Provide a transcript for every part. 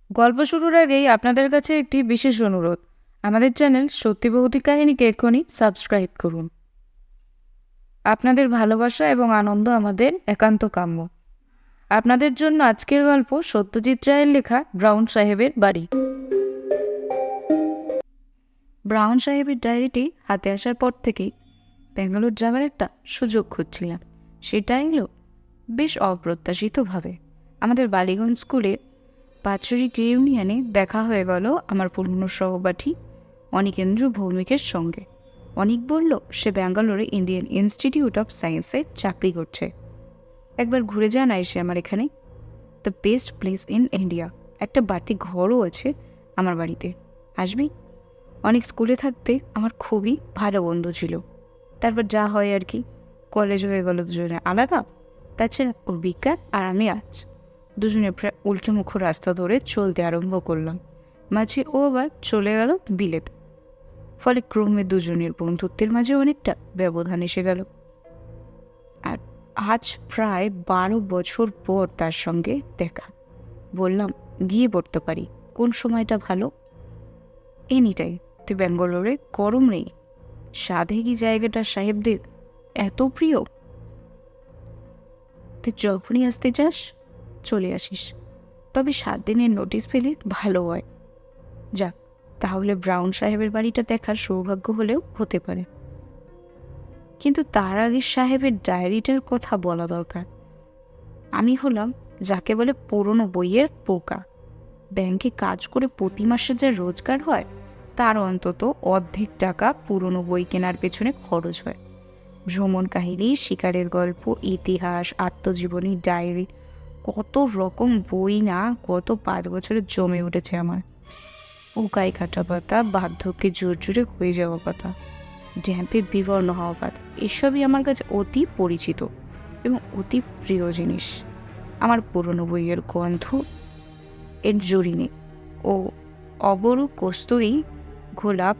গল্প শুরুর আগেই আপনাদের কাছে একটি বিশেষ অনুরোধ। আমাদের চ্যানেল সত্যি ভৌতিক কাহিনীকে এক্ষুনি সাবস্ক্রাইব করুন। আপনাদের ভালোবাসা এবং আনন্দ আমাদের একান্ত কাম্য। আপনাদের জন্য আজকের গল্প সত্যজিৎ রায়ের লেখা ব্রাউন সাহেবের বাড়ি। ব্রাউন সাহেবের ডায়েরিটি হাতে আসার পর থেকেই ব্যাঙ্গালোর যাওয়ার একটা সুযোগ খুঁজছিলাম। সেটা এলো বেশ অপ্রত্যাশিতভাবে। আমাদের বালিগঞ্জ স্কুলে বাৎসরিক রিউনিয়নে দেখা হয়ে গেল আমার পুরনো সহপাঠী অনিকেন্দ্র ভৌমিকের সঙ্গে। অনিক বলল সে ব্যাঙ্গালোরে ইন্ডিয়ান ইনস্টিটিউট অফ সায়েন্সে চাকরি করছে। একবার ঘুরে যা না এসে আমার এখানে, the best place in India. একটা বাড়তি ঘরও আছে আমার বাড়িতে, আসবি? অনেক স্কুলে থাকতে আমার খুবই ভালো বন্ধু ছিল। তারপর যা হয় আর কি, কলেজ হয়ে গেল দুজনে আলাদা। তাছাড়া ও বিজ্ঞান আর আমি আজ দুজনে প্রায় উল্টোমুখ রাস্তা ধরে চলতে আরম্ভ করলাম। মাঝে ও আবার চলে গেল বিলেত। ফলে ক্রমে দুজনের বন্ধুত্বের মাঝে অনেকটা ব্যবধান এসে গেল। আর আজ প্রায় 12 বছর পর তার সঙ্গে দেখা। বললাম গিয়ে পড়তে পারি, কোন সময়টা ভালো? এনিটাই। তুই ব্যাঙ্গালোরে গরম নেই, সাধে কি জায়গাটা সাহেবদের এত প্রিয়? তুই যখনই আসতে চাস চলে আসিস, তবে 7 দিনের নোটিশ পেলে ভালো হয়। যাক, তাহলে ব্রাউন সাহেবের বাড়িটা দেখার সৌভাগ্য হলেও হতে পারে। কিন্তু তার আগে সাহেবের ডায়েরিটার কথা বলা দরকার। আমি হলাম যাকে বলে পুরনো বইয়ের পোকা। ব্যাংকে কাজ করে প্রতি মাসে যা রোজগার হয় তার অন্তত অর্ধেক টাকা পুরনো বই কেনার পেছনে খরচ হয়। ভ্রমণ কাহিনী, শিকারের গল্প, ইতিহাস, আত্মজীবনী, ডায়েরি, কত রকম বই না গত 5 বছরে জমে উঠেছে আমার। উকাই কাটা পাতা, বার্ধক্যে জোর জোরে হয়ে যাওয়া পাতা, ড্যাম্পে বিবর্ণ হওয়া পাতা, এসবই আমার কাছে অতি পরিচিত এবং অতি প্রিয় জিনিস। আমার পুরনো বইয়ের গন্ধ এর জড়িনে ও অবরু কস্তুরী, গোলাপ,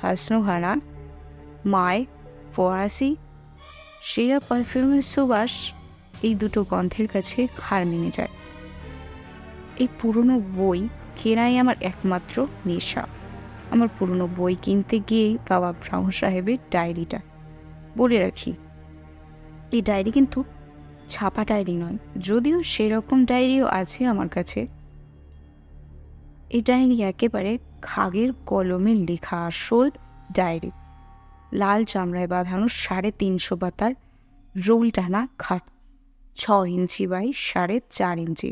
হাসনোহানা, মায়, ফরাসি, সেরা পারফিউমের সুবাস, এই দুটো গন্ধের কাছে হার মেনে যায়। এই পুরনো বই কেনাই আমার একমাত্র নেশা। আমার পুরনো বই কিনতে গিয়েই বাবা ব্রাউন সাহেবের ডায়েরিটা। বলে রাখি, এই ডায়েরি কিন্তু ছাপা ডায়েরি নয়, যদিও সেরকম ডায়েরিও আছে আমার কাছে। এই ডায়েরি একেবারে খাগের কলমে লেখা আসল ডায়েরি। লাল চামড়ায় বাঁধানো 350 পাতার রোল টানা খাট, 6 ইঞ্চি বাই 4.5 ইঞ্চি।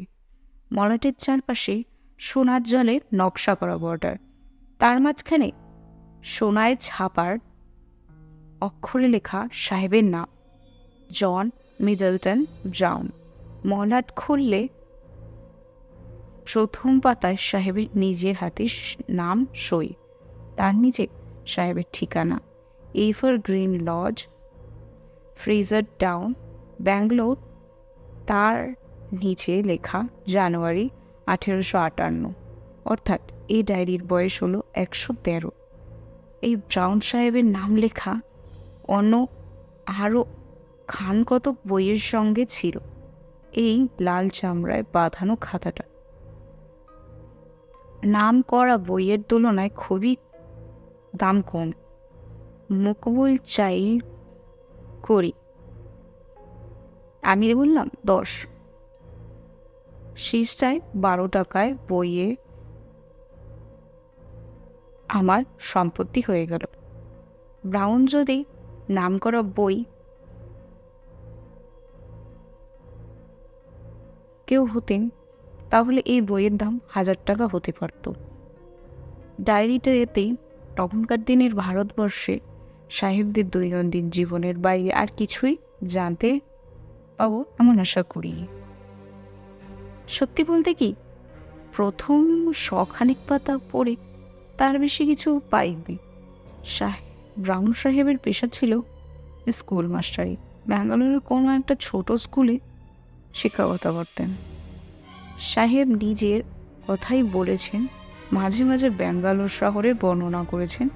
মলাটের চারপাশে সোনার জলে নকশা করা বর্ডার, তার মাঝখানে সোনায় ছাপার অক্ষরে লেখা সাহেবের নাম, জন মিডলটন ব্রাউন। মলাট খুললে প্রথম পাতায় সাহেবের নিজের হাতে নাম সই, তার নিচে সাহেবের ঠিকানা, Evergreen Lodge, Fraser Town, Bangalore. তার নিচে লেখা জানুয়ারি 1858। অর্থাৎ এই ডায়েরির বয়স হলো 113। এই ব্রাউন সাহেবের নাম লেখা অন্য আরও খান কত বইয়ের সঙ্গে ছিল এই লাল চামড়ায় বাঁধানো খাতাটা। নাম করা বইয়ের তুলনায় খুবই দাম কম। মকবুল চাইল করি। আমি বললাম 10। শেষটায় 12 টাকায় বইয়ে আমার সম্পত্তি হয়ে গেল। ব্রাউন যদি নাম করা বই কেউ হতেন, তাহলে এই বইয়ের দাম 1000 টাকা হতে পারত। ডায়েরিটা এতেই তখনকার দিনের ভারতবর্ষে সাহেবদের দৈনন্দিন জীবনের বাইরে আর কিছুই জানতে পাবো এমন আশা করি। সত্যি বলতে কি, প্রথম শখানেক পাতা পড়ে তার বেশি কিছু পাইনি। ব্রাউন সাহেবের পেশা ছিল স্কুল মাস্টারি। ব্যাঙ্গালোরের কোনো একটা ছোট স্কুলে শিক্ষকতা করতেন। সাহেব নিজের কথাই বলেছেন, মাঝে মাঝে ব্যাঙ্গালোর শহরের বর্ণনা করেছেন।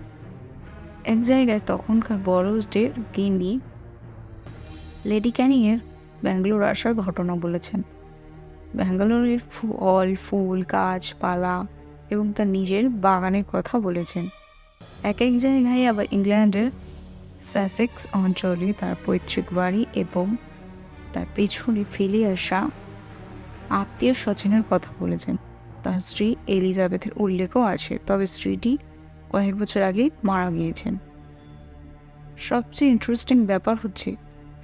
এক জায়গায় তখনকার বড়দের গিন্নি লেডি ক্যানিংয়ের ব্যাঙ্গালোর আসার ঘটনা বলেছেন। ব্যাঙ্গালোরের ফল ফুল গাছপালা এবং তার নিজের বাগানের কথা বলেছেন। এক এক জায়গায় আবার ইংল্যান্ডের সাসেক্স অঞ্চলে তার পৈতৃক বাড়ি এবং তার পেছনে ফেলে আসা আত্মীয় স্বজনের কথা বলেছেন। তার স্ত্রী এলিজাবেথের উল্লেখও আছে, তবে স্ত্রীটি কয়েক বছর আগে মারা গিয়েছেন। সবচেয়ে ইন্টারেস্টিং ব্যাপার হচ্ছে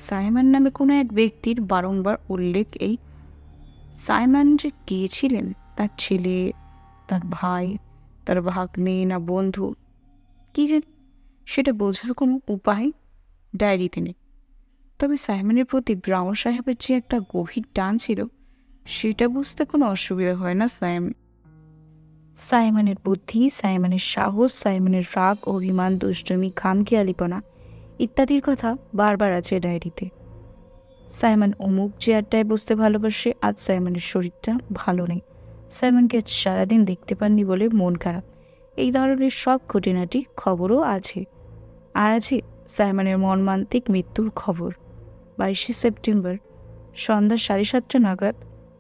সাইমন নামে কোনো এক ব্যক্তির বারংবার উল্লেখ। এই সাইমন যে কে ছিলেন, তার ছেলে, তার ভাই, তার ভাগ্নে না বন্ধু, কি যে সেটা বোঝার কোনো উপায় ডায়েরিতে নেই। তবে সাইমনের প্রতি ব্রাউন সাহেবের যে একটা গভীর টান ছিল সেটা বুঝতে কোনো অসুবিধা হয় না। সাইমনের বুদ্ধি, সাইমনের সাহস, সাইমনের রাগ, অভিমান, দুষ্টুমি, খামখেয়ালিপনা ইত্যাদির কথা বারবার আছে ডায়েরিতে। সাইমন অমুক চেয়ারটায় বসতে ভালোবাসে, আজ সাইমনের শরীরটা ভালো নেই, সাইমনকে আজ সারাদিন দেখতে পাননি বলে মন খারাপ, এই ধরনের সব খুঁটিনাটি খবরও আছে। আর আছে সাইমনের মর্মান্তিক মৃত্যুর খবর। 22শে সেপ্টেম্বর সন্ধ্যা 7:30 নাগাদ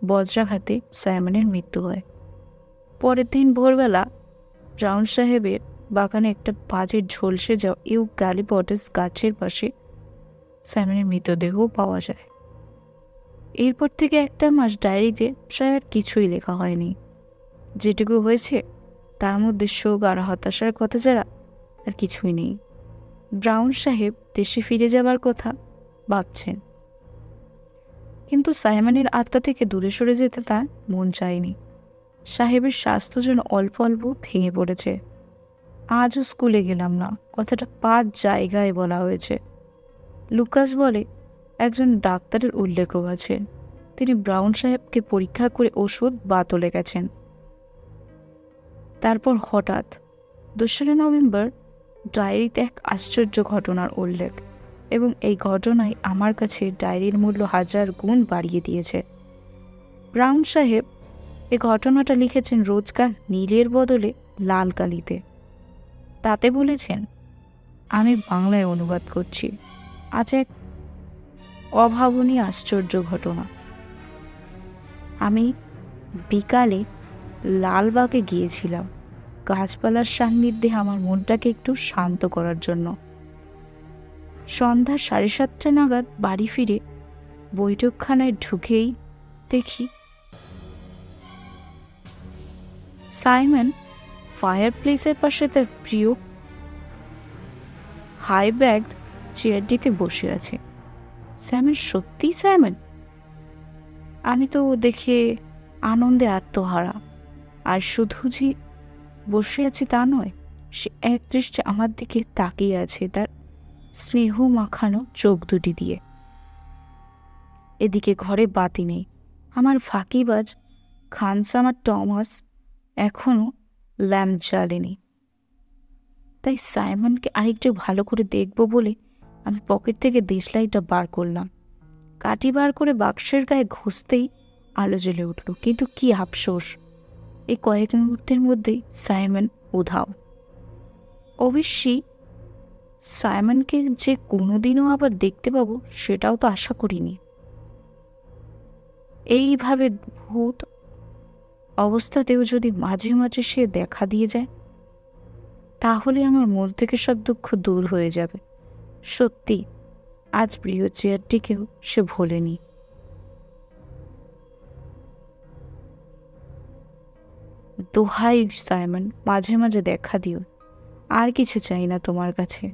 বজ্রাঘাতে সাইমনের মৃত্যু হয়। পরের দিন ভোরবেলা ব্রাউন সাহেবের বাগানে একটা বাজের ঝলসে যাওয়া ইউক্যালিপটাস গাছের পাশে সাইমনের মৃতদেহ পাওয়া যায়। এরপর থেকে একটা মাস ডায়েরিতে প্রায় আর কিছুই লেখা হয়নি। যেটুকু হয়েছে তার মধ্যে শোক আর হতাশার কথা ছাড়া আর কিছুই নেই। ব্রাউন সাহেব দেশে ফিরে যাবার কথা ভাবছেন, কিন্তু সাইমনের আত্মা থেকে দূরে সরে যেতে তার মন চায়নি। সাহেবের স্বাস্থ্য যেন অল্প অল্প ভেঙে পড়েছে। আজও স্কুলে গেলাম না কথাটা 5 জায়গায় বলা হয়েছে। লুকাস বলে একজন ডাক্তারের উল্লেখও আছে, তিনি ব্রাউন সাহেবকে পরীক্ষা করে ওষুধ বাতলে গেছেন। তারপর হঠাৎ 2 নভেম্বর ডায়েরিতে এক আশ্চর্য ঘটনার উল্লেখ, এবং এই ঘটনাই আমার কাছে ডায়েরির মূল্য 1000 গুণ বাড়িয়ে দিয়েছে। ব্রাউন সাহেব এই ঘটনাটা লিখেছেন রোজকার নীলের বদলে লাল কালিতে। তাতে বলেছেন, আমি বাংলায় অনুবাদ করছি। আজ এক অভাবনীয় আশ্চর্য ঘটনা। আমি বিকালে লালবাগে গিয়েছিলাম গাছপালার সান্নিধ্যে আমার মনটাকে একটু শান্ত করার জন্য। সন্ধ্যা 7:30 নাগাদ বাড়ি ফিরে বৈঠকখানায় ঢুকেই দেখি সাইমন ফায়ার প্লেসের পাশে তার প্রিয় হাই ব্যাগড চেয়ারটিতে বসে আছে। সাইমন সত্যিই সাইমন? আমি তো দেখে আনন্দে আত্মহারা। আর শুধু যে বসে আছি তা নয়, সে একদৃষ্টে আমার দিকে তাকিয়ে আছে তার স্নেহ মাখানো চোখ দুটি দিয়ে। এদিকে ঘরে বাতি নেই। আমার ফাঁকিবাজ খানসামার টমাস এখনও ল্যাম্প জ্বালেনি। তাই সাইমনকে আরেকটু ভালো করে দেখব বলে আমি পকেট থেকে দেশলাইটা বার করলাম। কাঠি বার করে বাক্সের গায়ে ঘষতেই আলো জ্বলে উঠল। কিন্তু কি আফসোস, এই কয়েক মুহূর্তের মধ্যেই সাইমন উধাও। অবশ্যই সাইমনকে যে কোনোদিনও আবার দেখতে পাবো সেটাও তো আশা করিনি। এইভাবে ভূত অবস্থাতেও যদি মাঝে মাঝে সে দেখা দিয়ে যায়, তাহলে আমার মন থেকে সব দুঃখ দূর হয়ে যাবে। সত্যি আজ প্রিয় চেয়ারটিকেও সে ভোলেনি। দোহাই সাইমন, মাঝে মাঝে দেখা দিও। আর কিছু চাই না তোমার কাছে।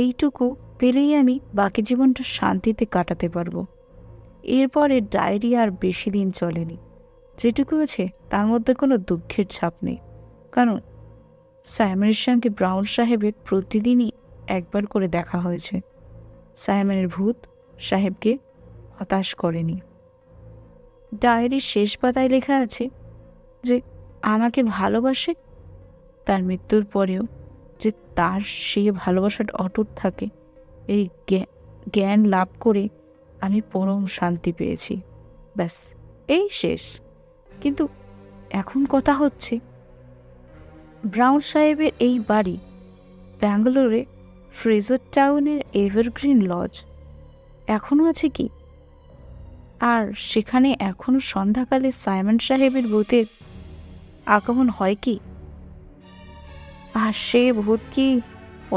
এইটুকু পেলেই আমি বাকি জীবনটা শান্তিতে কাটাতে পারবো। এরপরে ডায়েরি আর বেশি দিন চলেনি। যেটুকু আছে তার মধ্যে কোনো দুঃখের ছাপ নেই, কারণ সাইমনের সঙ্গে ব্রাউন সাহেবের প্রতিদিনই একবার করে দেখা হয়েছে। সাইমনের ভূত সাহেবকে হতাশ করেনি। ডায়েরির শেষ পাতায় লেখা আছে যে আমাকে ভালোবাসে, তার মৃত্যুর পরেও যে তার সেই ভালোবাসাটা অটুট থাকে, এই জ্ঞান লাভ করে আমি পরম শান্তি পেয়েছি। ব্যাস, এই শেষ। কিন্তু এখন কথা হচ্ছে, ব্রাউন সাহেবের এই বাড়ি ব্যাঙ্গালোরে ফ্রেজার টাউনের এভারগ্রিন লজ এখনও আছে কি? আর সেখানে এখনো সন্ধ্যাকালে সাইমন সাহেবের ভূতের আগমন হয় কি? আর সে ভূত কি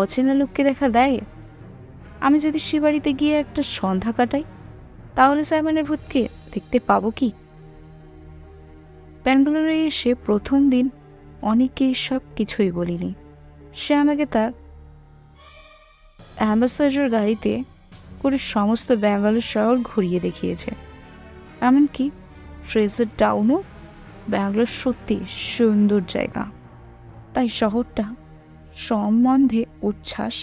অচেনা লোককে দেখা দেয়? আমি যদি সে বাড়িতে গিয়ে একটা সন্ধ্যা কাটাই, তাহলে সাইমনের ভূতকে দেখতে পাবো কি? ব্যাঙ্গালোরে এসে প্রথম দিন অনেকে সব কিছুই বলিনি। সে আমাকে তার অ্যাম্বাসেডর গাড়িতে করে সমস্ত ব্যাঙ্গালোর শহর ঘুরিয়ে দেখিয়েছে। এমনকি ফ্রেজার টাউনও ব্যাঙ্গালোর সত্যি সুন্দর জায়গা। তাই শহরটা সম্বন্ধে উচ্ছ্বাস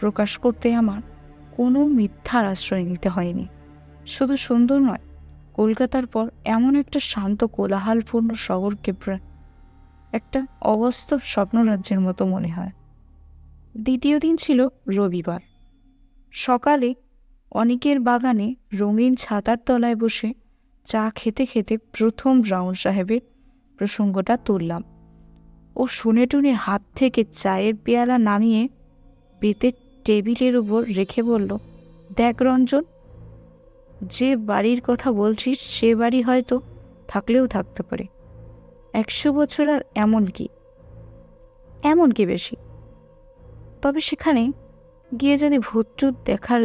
প্রকাশ করতে আমার কোনো মিথ্যার আশ্রয় নিতে হয়নি। শুধু সুন্দর নয়, কলকাতার পর এমন একটা শান্ত কোলাহলপূর্ণ শহরকে প্রায় একটা অবাস্তব স্বপ্নরাজ্যের মতো মনে হয়। দ্বিতীয় দিন ছিল রবিবার। সকালে অনেকের বাগানে রঙিন ছাতার তলায় বসে চা খেতে খেতে প্রথম ব্রাউন সাহেবের প্রসঙ্গটা তুললাম। ও শুনে টুনে হাত থেকে চায়ের পেয়ালা নামিয়ে বেতের টেবিলের উপর রেখে বলল, দেখ রঞ্জন, যে বাড়ির কথা বলছিস সে বাড়ি হয়তো থাকলেও থাকতে পারে 100 বছর, আর এমন কি বেশি। তবে সেখানে গিয়ে যদি ভূতটুত দেখার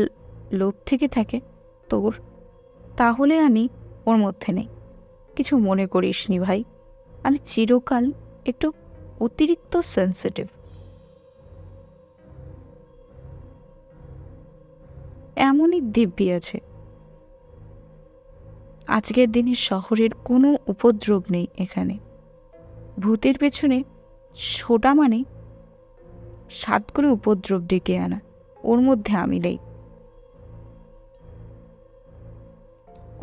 লোভ থেকে থাকে তোর, তাহলে আমি ওর মধ্যে নেই। কিছু মনে করিস নি ভাই, আমি চিরকাল একটু অতিরিক্ত সেন্সিটিভ। এমনই দিব্যি আছে। আজকের দিনে শহরের কোনো উপদ্রব নেই এখানে। ভূতের পেছনে ছোটা মানে সাত করে উপদ্রব ডেকে আনা, ওর মধ্যে আমি নেই।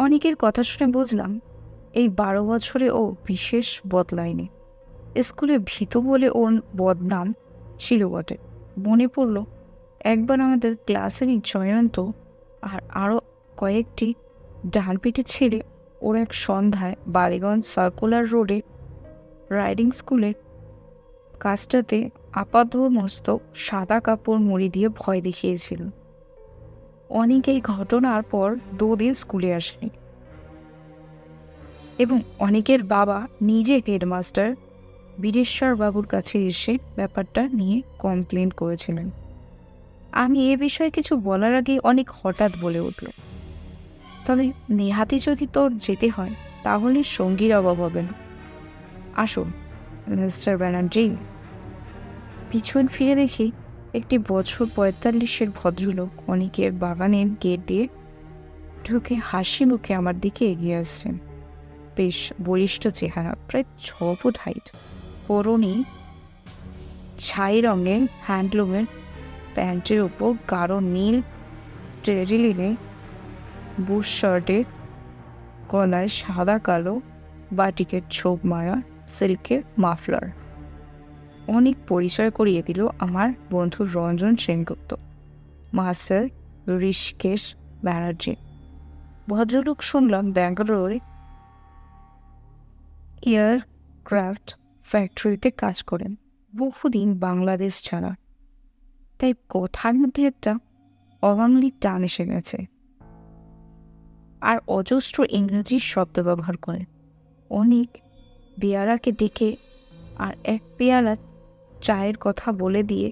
অনেকের কথা শুনে বুঝলাম এই 12 বছরে ও বিশেষ বদলায়নি। স্কুলে ভীতু বলে ওর বদনাম ছিল বটে। মনে পড়ল একবার আমাদের ক্লাসেরই জয়ন্ত আর আরও কয়েকটি ডালপিটে ছেলে ওর এক সন্ধ্যায় বালিগঞ্জ সার্কুলার রোডে রাইডিং স্কুলের কাজটাতে আপাতমস্তক সাদা কাপড় মুড়ি দিয়ে ভয় দেখিয়েছিল। অনেক এই ঘটনার পর 2 দিন স্কুলে আসেনি এবং অনেকের বাবা নিজে হেডমাস্টার বীরেশ্বর বাবুর কাছে এসে ব্যাপারটা নিয়ে কমপ্লেন করেছিলেন। আমি এ বিষয়ে কিছু বলার আগে অনেক হঠাৎ বলে উঠল, তবে নেহাতি যদি তোর যেতে হয় তাহলে সঙ্গীর অভাব হবে না। আসুন মিস্টার ব্যানার্জি। পিছন ফিরে দেখি একটি বছর 45-এর ভদ্রলোক অনেকের বাগানের গেট দিয়ে ঢুকে হাসি মুখে আমার দিকে এগিয়ে আসছেন। বেশ বলিষ্ঠ চেহারা, প্রায় 6 ফুট হাইট, পরনে ছাই রঙের হ্যান্ডলুমের প্যান্টের ওপর গাঢ় নীল টেরিলিনে বুশ শার্টে, গলায় সাদা কালো বাটিকের ছোপ মারা সিল্কের মাফলার। অনেক পরিচয় করিয়ে দিল আমার বন্ধু রঞ্জন সেনগুপ্ত, মাস্টার ঋষিকেশ ব্যানার্জি। ভদ্রলোক শুনলাম ব্যাঙ্গালোরে এয়ারক্রাফট ফ্যাক্টরিতে কাজ করেন, বহুদিন বাংলাদেশ ছাড়া। তাই কথার মধ্যে একটা অবাংলি টান এসে গেছে, আর অজস্র ইংরেজি শব্দ ব্যবহার করে। অনেক বেয়ারাকে ডেকে আর এক পেয়ালা চায়ের কথা বলে দিয়ে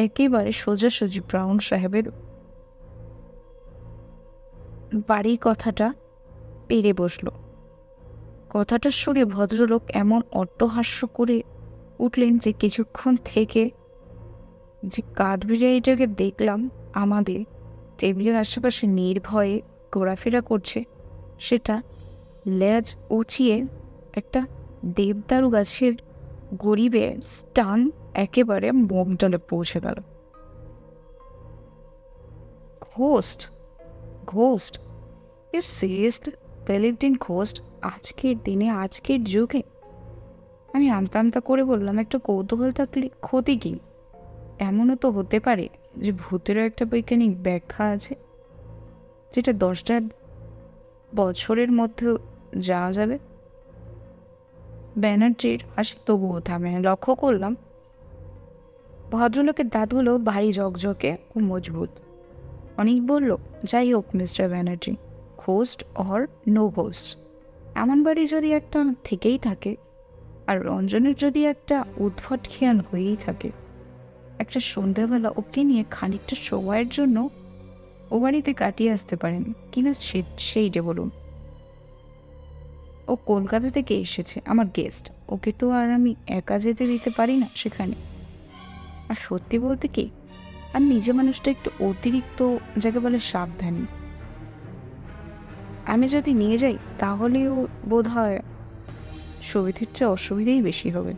একেবারে সোজাসুজি ব্রাউন সাহেবের বাড়ির কথাটা পেরে বসল। কথাটা শুনে ভদ্রলোক এমন অট্টহাস্য করে উঠলেন যে কিছুক্ষণ থেকে যে কাঠবিড়ালিটাকে দেখলাম আমাদের টেবিলের আশেপাশে নির্ভয়ে ঘোরাফেরা করছে, সেটা লেজ উঁচিয়ে একটা দেবদারু গাছের গরিবে স্টান একেবারে মগডলে পৌঁছে গেল। Ghost ghost you seriously believed in ghost? আজকের দিনে, আজকের যুগে? আমি আমতা আমতা করে বললাম, একটা কৌতূহল থাকলে ক্ষতি কি? এমনও তো হতে পারে যে ভূতেরও একটা বৈজ্ঞানিক ব্যাখ্যা আছে, যেটা 10টা বছরের মধ্যে জানা যাবে। ব্যানার্জির হাসি তবুও থামে। লক্ষ্য করলাম ভদ্রলোকের দাঁতগুলো ভারী ঝকঝকে ও মজবুত। অনেক বলল, যাই হোক mister Banerjee, ghost or no ghost, এমন বাড়ি যদি একটা থেকেই থাকে, আর রঞ্জনের যদি একটা উদ্ভট খেয়াল হয়েই থাকে, একটা সন্ধ্যাবেলা ওকে নিয়ে খানিকটা সময়ের জন্য ও বাড়িতে কাটিয়ে আসতে পারেন কিনা সেইটা বলুন। ও কলকাতা থেকে এসেছে, আমার গেস্ট, ওকে তো আর আমি একা যেতে দিতে পারি না সেখানে। আর সত্যি বলতে কি, আর নিজে মানুষটা একটু অতিরিক্ত, যাকে বলে সাবধানী। আমি যদি নিয়ে যাই তাহলেও বোধ হয় সুবিধের চেয়ে অসুবিধেই বেশি হবে।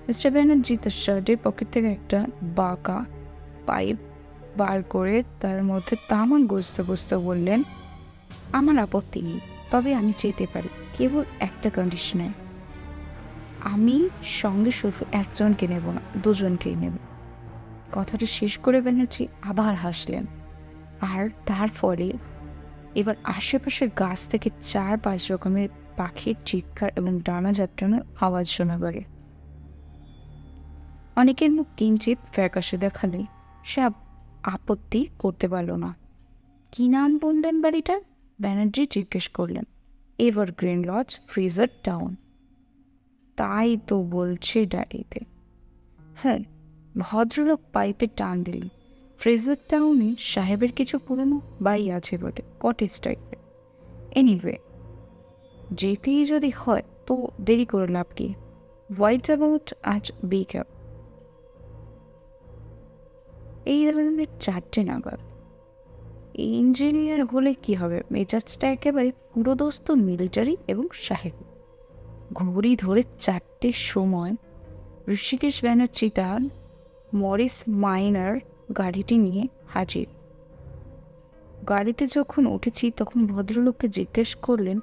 মিস্টার ব্যানার্জি তার শার্টের পকেট থেকে একটা বাঁকা পাইপ বার করে তার মধ্যে তামাক গজতে গজতে বললেন, আমার আপত্তি নেই, তবে আমি যেতে পারি কেবল একটা কন্ডিশনে। আমি সঙ্গে শুধু একজনকে নেব না, দুজনকেই নেব। কথাটা শেষ করে ব্যানার্জি আবার হাসলেন, আর তার ফলে এবার আশেপাশের গাছ থেকে 4-5 রকমের পাখির চিৎকার এবং ডানা ঝাপটানোর আওয়াজ শোনা গেল। অনেকের মুখ কিঞ্চিত ফ্যাকাশে দেখালে সে আপত্তি করতে পারল না। কি নাম বললেন বাড়িটার? ব্যানার্জি জিজ্ঞেস করলেন। Evergreen Lodge, Fraser Town. তাই তো বলছে ডায়েরিতে। হ্যাঁ, ভদ্রলোক পাইপে টান দিলেন। ফ্রেজার টাউনে সাহেবের কিছু পুরনো বাড়ি আছে বটে, কটেজ টাইপের। এনিওয়ে, যেতেই যদি হয় তো দেরি করে লাভ কি? হোয়াইট অ্যাবাউট আজ বিকেল এই ধরনের 4টে নাগাদ। ইঞ্জিনিয়ার হলে কি হবে, মেজাজটা একেবারে পুরোদস্ত মিলিটারি এবং সাহেব। ঘড়ি ধরে 4টের সময় ঋষিকেশ ব্যানার্জি তার মরিস মাইনার গাড়িটি নিয়ে হাজির। গাড়িতে যখন উঠেছি তখন ভদ্রলোককে জিজ্ঞেস করলেন,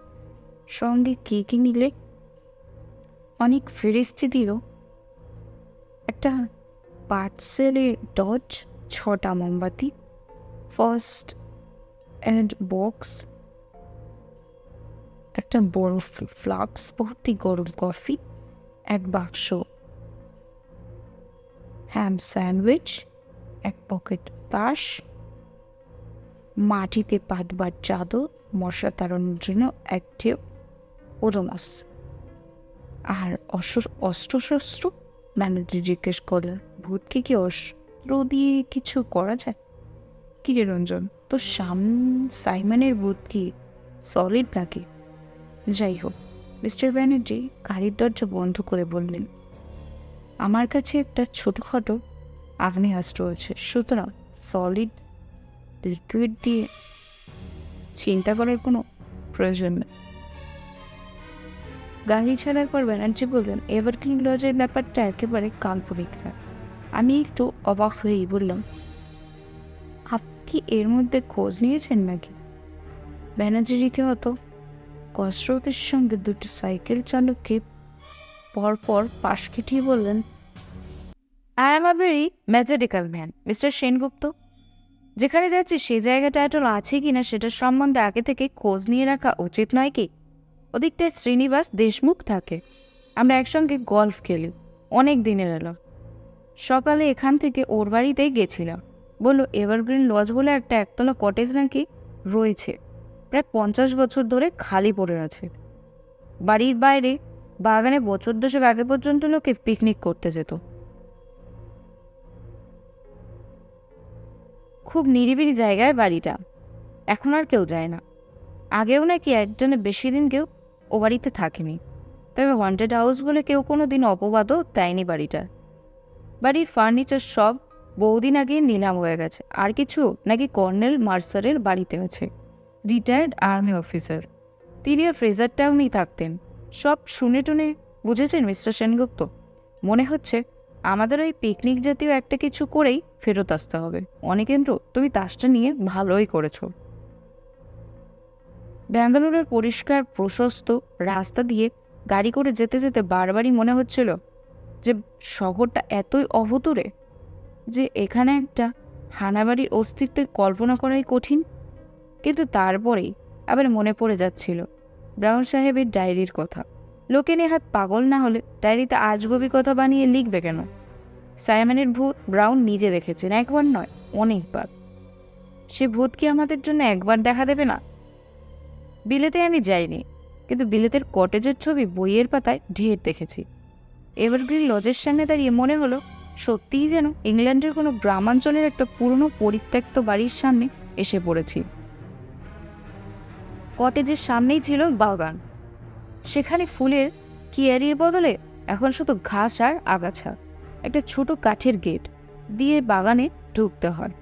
সঙ্গে কে কি নিলে? অনেক ফেরিস্তি দিল। একটা পার্সেলে ডজ, 6টা মোমবাতি, ফার্স্ট এড বক্স, একটা বড় ফ্লাক্স ভর্তি গরম কফি, এক বাক্স হ্যাম স্যান্ডউইচ, এক পকেট তাস, মাটিতে পাতবার চাদর, মশা তাড়ানোর জন্য একটি ওরমাস, আর অস্ত্রশস্ত্র। ব্যানার্জি জিজ্ঞেস করলেন, ভূতকে কি অস্ত্র দিয়ে কিছু করা যায়? কি রে রঞ্জন, তো সাইমনের ভূত কি সলিড নাকি? যাই হোক, মিস্টার ব্যানার্জি গাড়ির দরজা বন্ধ করে বললেন, আমার কাছে একটা ছোটোখাটো আগ্নেয়াস্ত্র আছে, সুতরাং সলিড লিকুইড দিয়ে চিন্তা করার কোনো প্রয়োজন নেই। গাড়ি ছাড়ার পর ব্যানার্জি বললেন, এভারগ্রিন লজের ব্যাপারটা একেবারে কাল্পনিক না। আমি একটু অবাক হয়েই বললাম, আপনি কি এর মধ্যে খোঁজ নিয়েছেন নাকি? ব্যানার্জি রীতিমতো কসরতের সঙ্গে 2টো সাইকেল চালককে পরপর পাশ কেটিয়ে বললেন, I am a very mathematical man, mister Sengupta. যেখানে যাচ্ছি সে জায়গা টাইটল আছে কিনা সেটার সম্বন্ধে আগে থেকে খোঁজ নিয়ে রাখা উচিত নয় কি? ওদিকটায় শ্রীনিবাস দেশমুখ থাকে, আমরা একসঙ্গে গল্ফ খেলি, অনেক দিনের এলো। সকালে এখান থেকে ওর বাড়িতেই গেছিলাম। বললো এভারগ্রিন লজ বলে একটা একতলা কটেজ নাকি রয়েছে, প্রায় 50 বছর ধরে খালি পড়ে আছে। বাড়ির বাইরে বাগানে বছর 10 আগে পর্যন্ত লোকে পিকনিক করতে যেত। খুব নিরিবিলি জায়গায় বাড়িটা, এখন আর কেউ যায় না। আগেও নাকি একজনে বেশি দিন কেউ ও বাড়িতে থাকেনি, তবে ওয়ান্টেড হাউস বলে কেউ কোনো দিন অপবাদও দেয়নি বাড়িটা। বাড়ির ফার্নিচার সব বহুদিন আগে নিলাম হয়ে গেছে। আর কিছু নাকি কর্নেল মার্সারের বাড়িতে আছে, রিটায়ার্ড আর্মি অফিসার। তিনিও ফ্রেজার টাউনেই থাকতেন। সব শুনে টুনে বুঝেছেন মিস্টার সেনগুপ্ত? মনে হচ্ছে আমাদের ওই পিকনিক জাতীয় একটা কিছু করেই ফেরত আসতে হবে। অনিকেন্দ্র, তুমি তাসটা নিয়ে ভালোই করেছো। ব্যাঙ্গালোরের পরিষ্কার প্রশস্ত রাস্তা দিয়ে গাড়ি করে যেতে যেতে বারবারই মনে হচ্ছিল যে শহরটা এতই অভূতুরে যে এখানে একটা হানাবাড়ির অস্তিত্বের কল্পনা করাই কঠিন। কিন্তু তারপরেই আবার মনে পড়ে যাচ্ছিল ব্রাউন সাহেবের ডায়েরির কথা। লোকে নেহাত পাগল না হলে ডায়েরিতে আজগুবি কথা বানিয়ে লিখবে কেন? সাইমনের ভূত ব্রাউন নিজে দেখেছেন, একবার নয় অনেকবার। সে ভূত কি আমাদের জন্য একবার দেখা দেবে না? বিলেতে আমি যাইনি, কিন্তু বিলেতের কটেজের ছবি বইয়ের পাতায় ঢের দেখেছি। এভারগ্রিন লজের সামনে দাঁড়িয়ে মনে হলো সত্যিই যেন ইংল্যান্ডের কোনো গ্রামাঞ্চলের একটা পুরনো পরিত্যক্ত বাড়ির সামনে এসে পড়েছি। কটেজের সামনেই ছিল বাগান, সেখানে ফুলের কিয়ারির বদলে এখন শুধু ঘাস আর আগাছা। একটা ছোট কাঠের গেট দিয়ে বাগানে ঢুকতে হয়।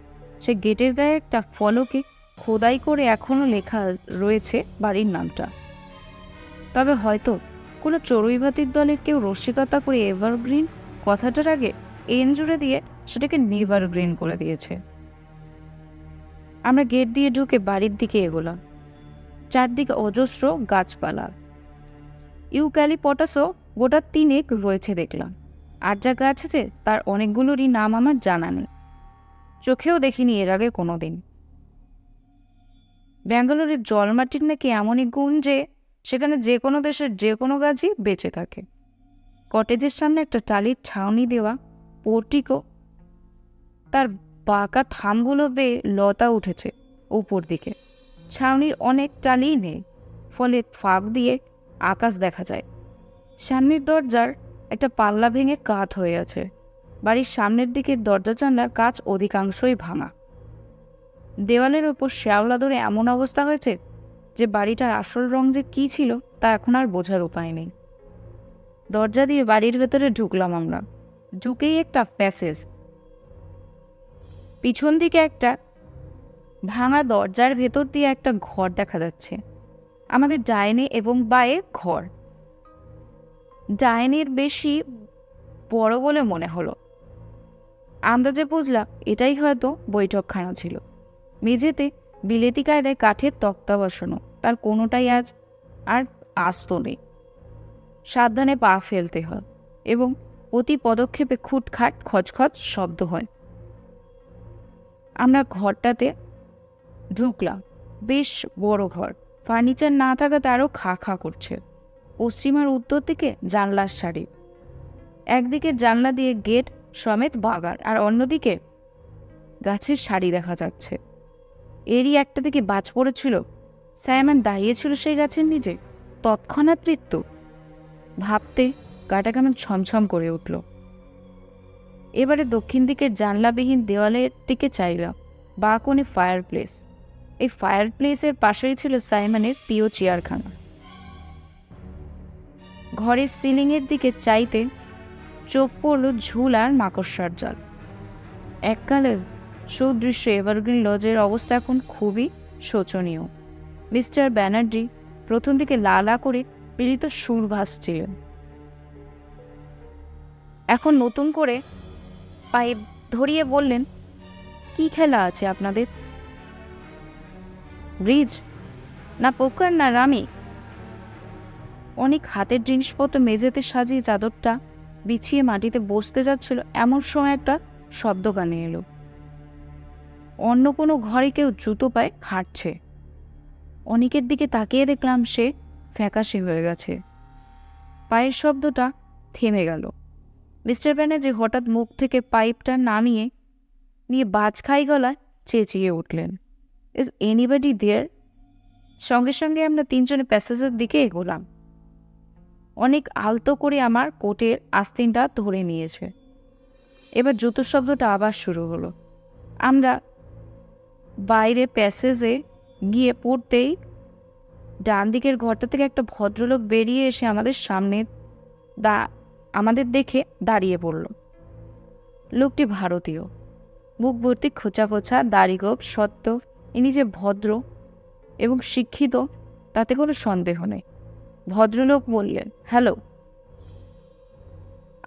সে গেটের গায়ে একটা ফলকে খোদাই করে এখনো লেখা রয়েছে বাড়ির নামটা। তবে হয়তো কোনো চড়ুইভাতির দলের কেউ রসিকতা করে এভারগ্রিন কথাটার আগে এন জুড়ে দিয়ে সেটাকে নেভারগ্রিন করে দিয়েছে। আমরা গেট দিয়ে ঢুকে বাড়ির দিকে এগোলাম। চারদিকে অজস্র গাছপালা, ইউক্যালিপটাসও গোটা 3 রয়েছে দেখলাম। আর যা গাছ আছে তার অনেকগুলোরই নাম আমার জানা নেই, চোখেও দেখিনি এর আগে কোনোদিন। ব্যাঙ্গালোরের জলমাটির নাকি এমনই গুণ যে সেখানে যে কোনো দেশের যে কোনো গাছই বেঁচে থাকে। কটেজের সামনে একটা টালির ছাউনি দেওয়া পোর্টিকো, তার বাঁকা থামগুলো বেয়ে লতা উঠেছে উপর দিকে। ছাউনির অনেক টালিই নেই, ফলে ফাঁক দিয়ে আকাশ দেখা যায়। সামনের দরজার একটা পাল্লা ভেঙে কাঠ হয়ে আছে। বাড়ির সামনের দিকের দরজা জানলার কাচ অধিকাংশই ভাঙা। দেওয়ালের ওপর শ্যাওলা ধরে এমন অবস্থা হয়েছে যে বাড়িটার আসল রং যে কী ছিল তা এখন আর বোঝার উপায় নেই। দরজা দিয়ে বাড়ির ভেতরে ঢুকলাম আমরা। ঢুকেই একটা প্যাসেজ, পিছন দিকে একটা ভাঙা দরজার ভেতর দিয়ে একটা ঘর দেখা যাচ্ছে। আমাদের ডাইনে এবং বাঁয়ে ঘর। ডাইনের বেশি বড় বলে মনে হলো। আন্দাজে বুঝলাম এটাই হয়তো বৈঠকখানা ছিল। মেঝেতে বিলেতি কায়দায় কাঠের তক্তা বসানো, তার কোনোটাই আজ আর আস্ত নেই। সাবধানে পা ফেলতে হয় এবং প্রতি পদক্ষেপে খুটখাট খচখচ শব্দ হয়। আমরা ঘরটাতে ঢুকলাম। বেশ বড় ঘর, ফার্নিচার না থাকাতে আরও খা খা করছে। পশ্চিমার উত্তর দিকে জানলার সারি, একদিকে জানলা দিয়ে গেট সমেত বাগান, আর অন্যদিকে গাছের সারি দেখা যাচ্ছে। এরই একটা দিকে বাজ পড়েছিল। সাইমন দাঁড়িয়েছিল সেই গাছের নিচে, তৎক্ষণাৎ মৃত্যু। ভাবতে গাটা কেমন ছমছম করে উঠল। এবারে দক্ষিণ দিকের জানলাবিহীন দেওয়ালের দিকে চাইলাম। বা কোণে ফায়ার প্লেস। এই ফায়ার প্লেসের পাশেই ছিল সাইমনের প্রিয় চেয়ারখানা। ঘরের সিলিংয়ের দিকে চাইতে চোখ পড়ল ঝুল আর মাকড়সার জাল। এককালের সুদৃশ্য এভারগ্রিন লজের অবস্থা এখন খুবই শোচনীয়। মিস্টার ব্যানার্জি প্রথম দিকে লালা করে পীড়িত সুর ভাসছিলেন। এখন নতুন করে পাইপ ধরিয়ে বললেন, কি খেলা আছে আপনাদের? ব্রিজ না পোকার না রামি? অনেক হাতের জিনিসপত্র মেঝেতে সাজিয়ে চাদরটা বিছিয়ে মাটিতে বসতে যাচ্ছিল, এমন সময় একটা শব্দ কানে এলো। অন্য কোনো ঘরে কেউ জুতো পায়ে হাঁটছে। অনেকের দিকে তাকিয়ে দেখলাম সে ফ্যাকাশে হয়ে গেছে। পায়ের শব্দটা থেমে গেল। মিস্টার ব্যানার্জি হঠাৎ মুখ থেকে পাইপটা নামিয়ে নিয়ে বাজখাই গলায় চেঁচিয়ে উঠলেন, ইজ এনিবডি দেয়ার? সঙ্গে সঙ্গে আমরা 3 জনে প্যাসেজের দিকে এগোলাম। অনেক আলতো করে আমার কোটের আস্তিনটা ধরে নিয়েছে। এবার জুতোর শব্দটা আবার শুরু হলো। আমরা বাইরে প্যাসেজে গিয়ে পড়তেই ডান দিকের ঘরটা থেকে একটা ভদ্রলোক বেরিয়ে এসে আমাদের সামনে আমাদের দেখে দাঁড়িয়ে পড়ল। লোকটি ভারতীয়, মুখ ভর্তি খোঁচা খোঁচা দাড়িগোঁফ, সত্য ইনি যে ভদ্র এবং শিক্ষিত তাতে কোনো সন্দেহ নেই। ভদ্রলোক বললেন, হ্যালো।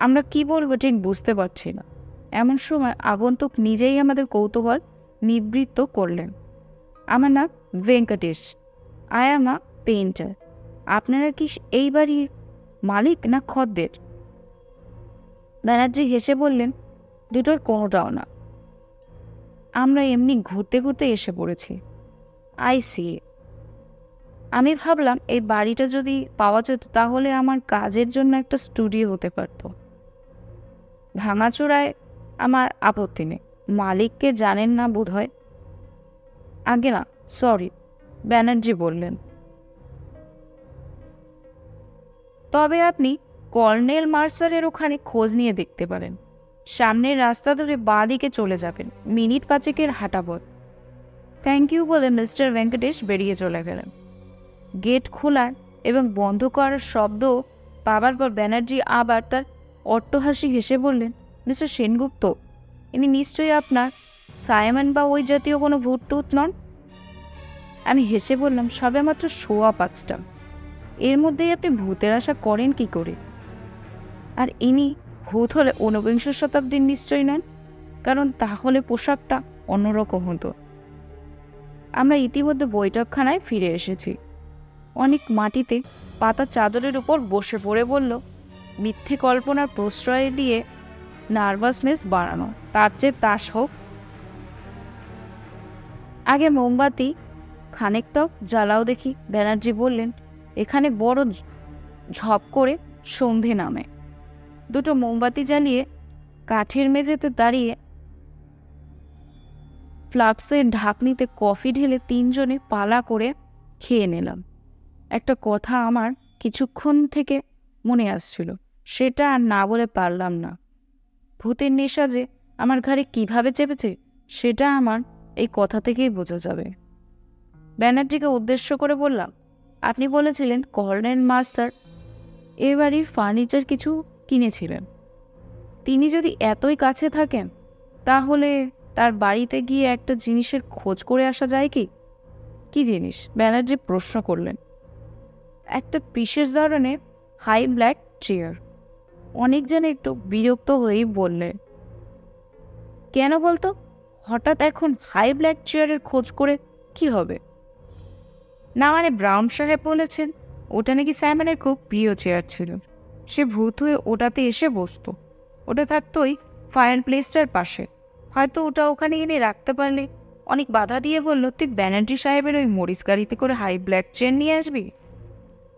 আমরা কি বলবো ঠিক বুঝতে পারছি না। এমন সময় আগন্তুক নিজেই আমাদের কৌতূহল নিবৃত্ত করলেন। আমার নাম Venkatesh, I am a painter. আপনারা কি এই বাড়ির মালিক না খদ্দের? ব্যানার্জি হেসে বললেন, দুটোর কোনোটাও না, আমরা এমনি ঘুরতে ঘুরতে এসে পড়েছি। I see. আমি ভাবলাম এই বাড়িটা যদি পাওয়া যেত তাহলে আমার কাজের জন্য একটা স্টুডিও হতে পারত। ভাঙাচোরায় আমার আপত্তি নেই, মালিককে জানেন না বোধ হয়। আগে না, সরি, ব্যানার্জি বললেন। তবে আপনি কর্নেল মার্সারের ওখানে খোঁজ নিয়ে দেখতে পারেন। সামনের রাস্তা ধরে বাঁ দিকে চলে যাবেন, মিনিট 5 হাঁটা পথ। থ্যাংক ইউ বলে মিস্টার ভেঙ্কটেশ বেরিয়ে চলে গেলেন। গেট খোলার এবং বন্ধ করার শব্দ পাবার পর ব্যানার্জি আবার তার অট্টহাসি হেসে বললেন, মিস্টার সেনগুপ্ত, ইনি নিশ্চয়ই আপনার সাইমন বা ওই জাতীয় কোনো ভূত টুত নন? আমি হেসে বললাম, সবে মাত্র 5:15। এর মধ্যেই আপনি ভূতের আশা করেন কি করে? আর ইনি ভূত হলে 19 শতাব্দীর নিশ্চয়ই নন, কারণ তাহলে পোশাকটা অন্যরকম হতো। আমরা ইতিমধ্যে বৈঠকখানায় ফিরে এসেছি। অনেক মাটিতে পাতা চাদরের উপর বসে পড়ে বলল, মিথ্যে কল্পনার প্রশ্রয় দিয়ে নার্ভাসনেস বাড়ানো, তার চেয়ে তাস হোক। আগে মোমবাতি খানেক তক জ্বালাও দেখি। ব্যানার্জি বললেন, এখানে বড় ঝপ করে সন্ধে নামে। দুটো মোমবাতি জ্বালিয়ে কাঠের মেঝেতে দাঁড়িয়ে ফ্লাক্সের ঢাকনিতে কফি ঢেলে 3 জনে পালা করে খেয়ে নিলাম। একটা কথা আমার কিছুক্ষণ থেকে মনে আসছিল, সেটা আর না বলে পারলাম না। ভূতের নেশা যে আমার ঘাড়ে কিভাবে চেপেছে সেটা আমার এই কথা থেকেই বোঝা যাবে। ব্যানার্জিকে উদ্দেশ্য করে বললাম, আপনি বলেছিলেন কর্নেল মাস্টার এ বাড়ির ফার্নিচার কিছু কিনেছিলেন। তিনি যদি এতই কাছে থাকেন তাহলে তার বাড়িতে গিয়ে একটা জিনিসের খোঁজ করে আসা যায় কি? কি জিনিস? ব্যানার্জি প্রশ্ন করলেন। একটা বিশেষ ধরনের হাই ব্ল্যাক চেয়ার। অনেক জন একটু বিরক্ত হয়েই বললে, কেন বলতো? হঠাৎ এখন হাই ব্ল্যাক চেয়ারের খোঁজ করে কি হবে? না মানে ব্রাউন সাহেব বলেছেন ওটা নাকি সাইমনের খুব প্রিয় চেয়ার ছিল। সে ভূত হয়ে ওটাতে এসে বসতো। ওটা থাকতো ওই ফায়ার প্লেসটার পাশে। হয়তো ওটা ওখানে এনে রাখতে পারলে। অনেক বাধা দিয়ে বলল, তুই ব্যানার্জি সাহেবের ওই মরিস গাড়িতে করে হাই ব্ল্যাক চেয়ার নিয়ে আসবি,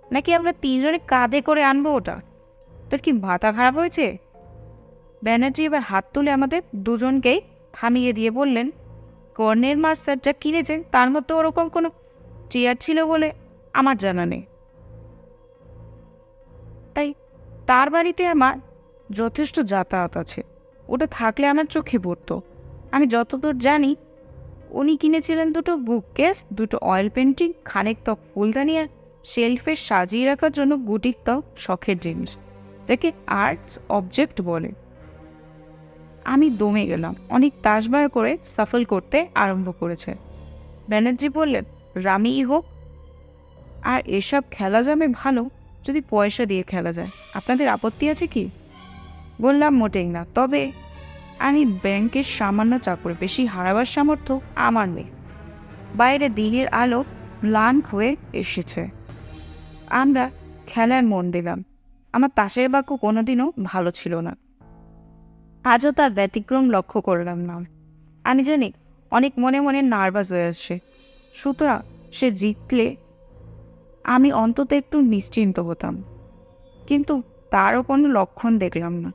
নাকি আমরা 3 জনে কাঁধে করে আনবো ওটা? তোর কি মাথা খারাপ হয়েছে? ব্যানার্জি এবার হাত তুলে আমাদের দুজনকেই থামিয়ে দিয়ে বললেন, কর্নেল মাস্টার যা কিনেছেন তার মধ্যে ওরকম কোনো চেয়ার ছিল বলে আমার জানা নেই। তাই তার বাড়িতে আমার যথেষ্ট যাতায়াত আছে। ওটা থাকলে আমার চোখে পড়তো। আমি যতদূর জানি উনি কিনেছিলেন দুটো বুককেস, দুটো অয়েল পেন্টিং, খানেক তক ফুলদানি আর শেলফে সাজিয়ে রাখার জন্য গুটির তক শখের জিনিস, যাকে আর্টস অবজেক্ট বলে। আমি দমে গেলাম। অনেক তাসবার করে সাফল করতে আরম্ভ করেছে। ব্যানার্জি বললেন, রামিই হোক। আর এসব খেলা যাবে ভালো যদি পয়সা দিয়ে খেলা যায়। আপনাদের আপত্তি আছে কি? বললাম, মোটেই না। তবে আমি ব্যাংকের সামান্য চাকরি, বেশি হারাবার সামর্থ্য আমার নেই। বাইরে দিনের আলো ম্লান হয়ে এসেছে। আমরা খেলায় মন দিলাম। আমার তাসের বাক্য কোনোদিনও ভালো ছিল না। আজও তার ব্যতিক্রম লক্ষ্য করলাম না। আমি জানি অনেক মনে মনে নার্ভাস হয়ে আসছে। সুতরাং সে জিতলে আমি অন্তত একটু নিশ্চিন্ত হতাম। কিন্তু তারও কোনো লক্ষণ দেখলাম না।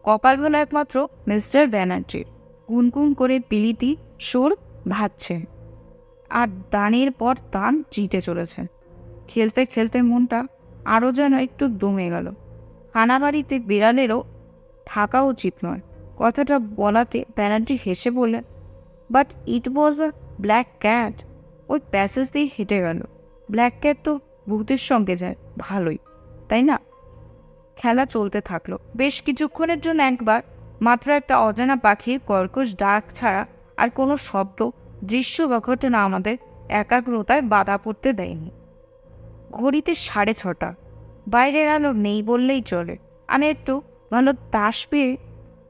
কপাল ভালো একমাত্র মিস্টার ব্যানার্জির। গুনগুন করে বিলিতি সুর ভাবছে আর দানের পর দান জিতে চলেছে। খেলতে খেলতে মনটা আরও যেন একটু দমে গেল। হানাবাড়িতে বিড়ালেরও থাকা উচিত নয়। কথাটা বলাতে ব্যানার্জি হেসে বললেন, but it was a black cat. ওই প্যাসেজ দিয়ে হেঁটে গেল। ব্ল্যাক ক্যাট তো ভূতের সঙ্গে যায় ভালোই, তাই না? খেলা চলতে থাকলো। বেশ কিছুক্ষণের জন্য একবার মাত্র একটা অজানা পাখির কর্কশ ডাক ছাড়া আর কোনো শব্দ, দৃশ্য বা ঘটনা আমাদের একাগ্রতায় বাধা পড়তে দেয়নি। ঘড়িতে 6:30। বাইরের আলো নেই বললেই চলে। আমি একটু ভালো তাস পেয়ে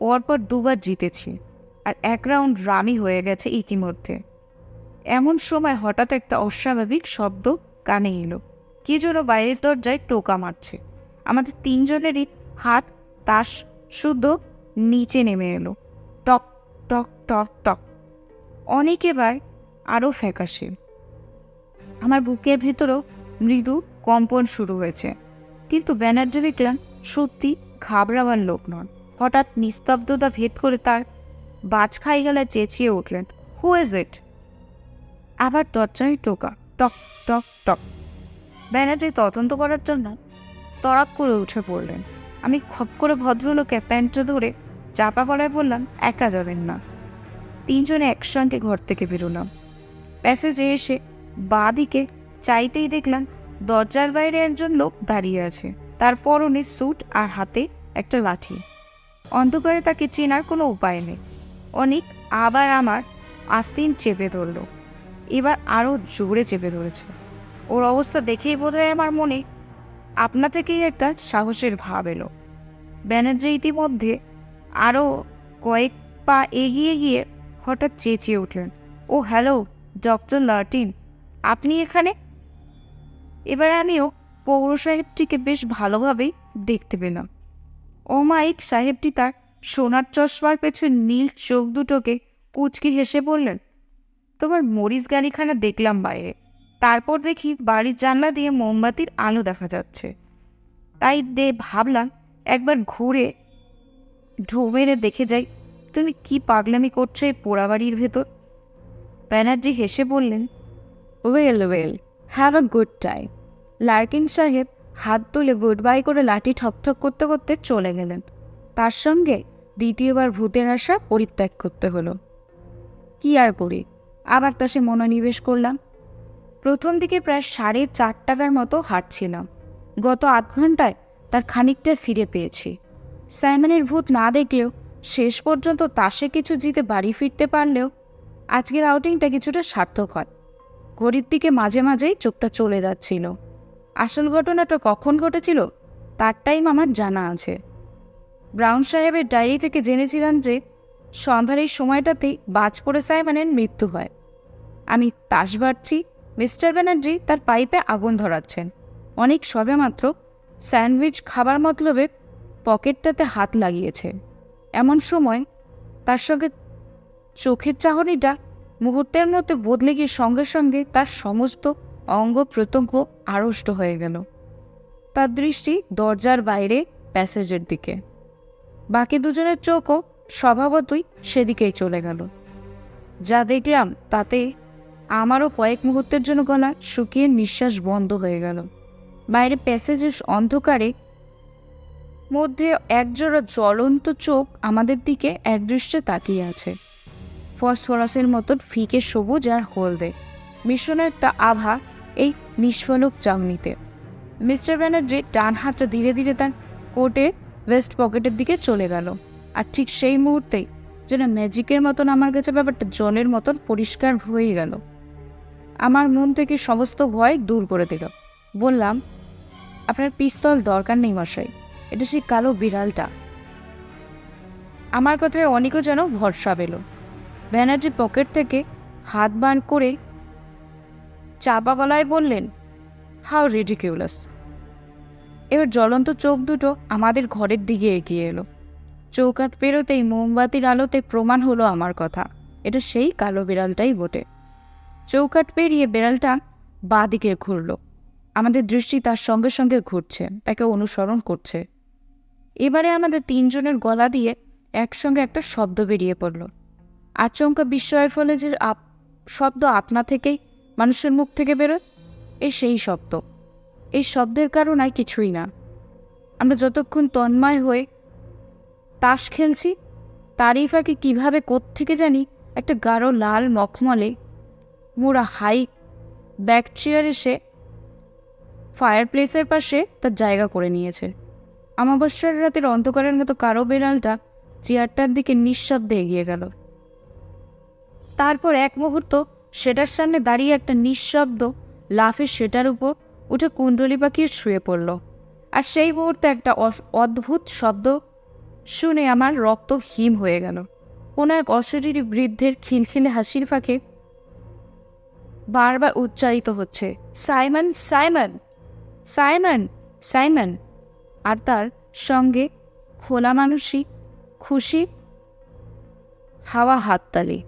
পরপর 2বার জিতেছি আর 1 রাউন্ড রামি হয়ে গেছে ইতিমধ্যে। এমন সময় হঠাৎ একটা অস্বাভাবিক শব্দ কানে এলো। কি যেন বাইরের দরজায় টোকা মারছে। আমাদের 3 জনেরই হাত তাস শুদ্ধ নিচে নেমে এলো। টক টক টক টক। অনেক এবার আরও ফ্যাকাশে। আমার বুকের ভেতরেও মৃদু কম্পন শুরু হয়েছে। কিন্তু ব্যানার্জি দেখলাম সত্যি ঘাবড়াবার লোক নন। হঠাৎ নিস্তব্ধতা ভেদ করে তার বাজ খাই গেলায় চেঁচিয়ে উঠলেন, হু ইজ ইট? আবার দরজায় টোকা। টক টক টক। ব্যানার্জি তদন্ত করার জন্য তড়াক করে উঠে পড়লেন। আমি খপ করে ভদ্রলোকে প্যান্টটা ধরে চাপা গলায় বললাম, একা যাবেন না। তিনজনে একসঙ্গে ঘর থেকে বেরোলাম। প্যাসেজে এসে বাঁ দিকে চাইতেই দেখলাম দরজার বাইরে একজন লোক দাঁড়িয়ে আছে। তার পরনে স্যুট আর হাতে একটা লাঠি। অন্ধকারে তাকে চেনার কোনো উপায় নেই। অনেক আবার আমার আস্তিন চেপে ধরল। এবার আরও জোরে চেপে ধরেছে। ওর অবস্থা দেখেই বোধহয় আমার মনে আপনা থেকেই একটা সাহসের ভাব এলো। ব্যানার্জি ইতিমধ্যে আরও কয়েক পা এগিয়ে গিয়ে হঠাৎ চেঁচিয়ে উঠলেন, ও হ্যালো ডক্টর লার্টিন, আপনি এখানে? এবার আমিও পৌর সাহেবটিকে বেশ ভালোভাবেই দেখতে পেলাম। অমায়িক সাহেবটি তার সোনার চশমার পেছনে নীল চোখ দুটোকে কুঁচকি হেসে বললেন, তোমার মরিচ গাড়িখানা দেখলাম বাইরে, তারপর দেখি বাড়ির জানলা দিয়ে মোমবাতির আলো দেখা যাচ্ছে, তাই ভাবলাম একবার ঘুরে ঢু মেরে দেখে যাই তুমি কি পাগলামি করছো এই পোড়া বাড়ির ভেতর। ব্যানার্জি হেসে বললেন, well well, have a good time. Larkin সাহেব হাত তুলে গুড বাই করে লাঠি ঠকঠক করতে করতে চলে গেলেন। তার সঙ্গে দ্বিতীয়বার ভূতের আশা পরিত্যাগ করতে হলো। কি আর করি, আবার তা সে মনোনিবেশ করলাম। প্রথম দিকে প্রায় 4.5 টাকার মতো হাঁটছিলাম। গত 8 ঘন্টায় তার খানিকটা ফিরে পেয়েছি। সাইমনের ভূত না দেখলেও শেষ পর্যন্ত তাসে কিছু জিতে বাড়ি ফিরতে পারলেও আজকের আউটিংটা কিছুটা সার্থক হয়। ঘড়ির দিকে মাঝে মাঝেই চোখটা চলে যাচ্ছিল। আসল ঘটনাটা কখন ঘটেছিল তার টাইম আমার জানা আছে। ব্রাউন সাহেবের ডায়েরি থেকে জেনেছিলাম যে সন্ধ্যার এই সময়টাতেই বাজ পড়ে সাইমনের মৃত্যু হয়। আমি তাস বাড়ছি, মিস্টার ব্যানার্জি তার পাইপে আগুন ধরাচ্ছেন। অনেক সবেমাত্র স্যান্ডউইচ খাবার মতলবে পকেটটাতে হাত লাগিয়েছে। এমন সময় তার সঙ্গে চোখের চাহনিটা মুহূর্তের মধ্যে বদলে গিয়ে সঙ্গে সঙ্গে তার সমস্ত অঙ্গ প্রত্যঙ্গ আড়ষ্ট হয়ে গেল। তার দৃষ্টি দরজার বাইরে প্যাসেজের দিকে। বাকি দুজনের চোখও স্বভাবতই সেদিকেই চলে গেল। যা দেখলাম তাতে আমারও কয়েক মুহূর্তের জন্য গলা শুকিয়ে নিঃশ্বাস বন্ধ হয়ে গেল। বাইরে প্যাসেজের অন্ধকারে মধ্যে একজোড়া জ্বলন্ত চোখ আমাদের দিকে একদৃষ্টে তাকিয়ে আছে। ফসফরাসের মতন ফিকে সবুজ আর হলদে মিশ্রণের একটা আভা এই নিষ্ফলক চাউনিতে। মিস্টার ব্যানার্জি ডান হাতটা ধীরে ধীরে তার কোটের ওয়েস্ট পকেটের দিকে চলে গেল। আর ঠিক সেই মুহূর্তেই যেন ম্যাজিকের মতন আমার কাছে ব্যাপারটা জলের মতন পরিষ্কার হয়ে গেল। আমার মন থেকে সমস্ত ভয় দূর করে দিল। বললাম, আপনার পিস্তল দরকার নেই মশাই, এটা সেই কালো বিড়ালটা। আমার কথায় অনেকও যেন ভরসা পেল। ব্যানার্জি পকেট থেকে হাত বার করে চাপা গলায় বললেন, হাউ রিডিকিউলাস। এবার জ্বলন্ত চোখ দুটো আমাদের ঘরের দিকে এগিয়ে এলো। চৌকাঠ পেরোতেই মোমবাতির আলোতে প্রমাণ হলো আমার কথা, এটা সেই কালো বিড়ালটাই বটে। চৌকাঠ পেরিয়ে বিড়ালটা বাঁ দিকে ঘুরল। আমাদের দৃষ্টি তার সঙ্গে সঙ্গে ঘুরছে, তাকে অনুসরণ করছে। এবারে আমাদের তিনজনের গলা দিয়ে একসঙ্গে একটা শব্দ বেরিয়ে পড়ল। আচমকা বিস্ময়ের ফলে যে শব্দ আপনা থেকেই মানুষের মুখ থেকে বেরোয়, সেই শব্দ। এই শব্দের কারণ আর কিছুই না। আমরা যতক্ষণ তন্ময় হয়ে তাস খেলছি তারই ফাঁকে কীভাবে কোত্থেকে জানি একটা গাঢ় লাল মখমলে মোড়া হাই ব্যাক চেয়ার এসে ফায়ার প্লেসের পাশে তার জায়গা করে নিয়েছে। অমাবস্যার রাতের অন্ধকারের মতো কারো বেড়ালটা চেয়ারটার দিকে নিঃশব্দে এগিয়ে গেল। তারপর এক মুহূর্ত সেটার সামনে দাঁড়িয়ে একটা নিঃশব্দ লাফে সেটার উপর উঠে কুণ্ডলি পাকিয়ে শুয়ে পড়ল। আর সেই মুহূর্তে একটা অদ্ভুত শব্দ শুনে আমার রক্ত হিম হয়ে গেল। কোনো এক অশরীরী বৃদ্ধের খিলখিলে হাসির ফাঁকে বারবার উচ্চারিত হচ্ছে, সাইমন সাইমন সাইমন সাইমন। আর তার সঙ্গে খোলা মানুষই খুশি হাওয়া হাততালি।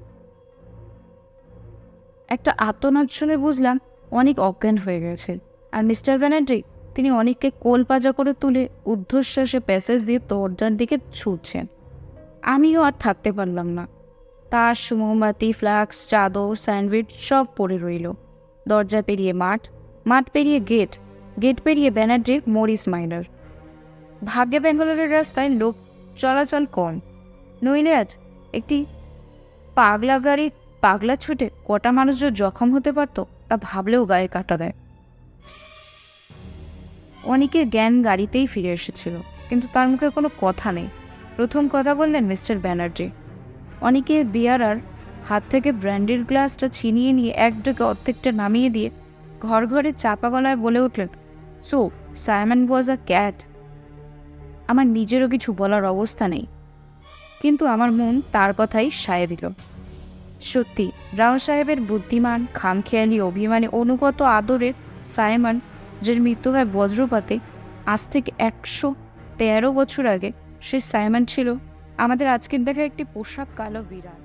একটা আত্মনাদ শুনে বুঝলাম অনেক অজ্ঞান হয়ে গেছে। আর মিস্টার ব্যানার্জি তিনি অনেককে কোল পাজা করে তুলে ঊর্ধ্বশ্বাসে প্যাসেজ দিয়ে দরজার দিকে ছুটছেন। আমিও আর থাকতে পারলাম না। তার মোমবাতি, ফ্লাক্স, চাদর, স্যান্ডউইচ সব পড়ে রইল। দরজা পেরিয়ে মাঠ, মাঠ পেরিয়ে গেট, গেট পেরিয়ে ব্যানার্জি মরিস মাইনার। ভাগ্যে ব্যাঙ্গালোরের রাস্তায় লোক চলাচল কম, নইলে আজ একটি পাগলা গাড়ি পাগলা ছুটে কটা মানুষজন জখম হতে পারত তা ভাবলেও গায়ে কাটা দেয়। অনেকের জ্ঞান গাড়িতেই ফিরে এসেছিল, কিন্তু তার মুখে কোনো কথা নেই। প্রথম কথা বললেন মিস্টার ব্যানার্জি। অনেকে বিয়ারার হাত থেকে ব্র্যান্ডির গ্লাসটা ছিনিয়ে নিয়ে একডাকে অর্ধেকটা নামিয়ে দিয়ে ঘর ঘরে চাপা গলায় বলে উঠলেন, সো সাইমন ওয়াজ আ ক্যাট। আমার নিজেরও কিছু বলার অবস্থা নেই, কিন্তু আমার মন তার কথাই সায় দিল। সত্যি ব্রাউন সাহেবের বুদ্ধিমান, খামখেয়ালি, অভিমানী, অনুগত আদরের সাইমন, যার মৃত্যু হয় বজ্রপাতে আজ থেকে 113 বছর আগে, সে সাইমন ছিল আমাদের আজকের দেখা একটি পোশাক কালো বিড়াল।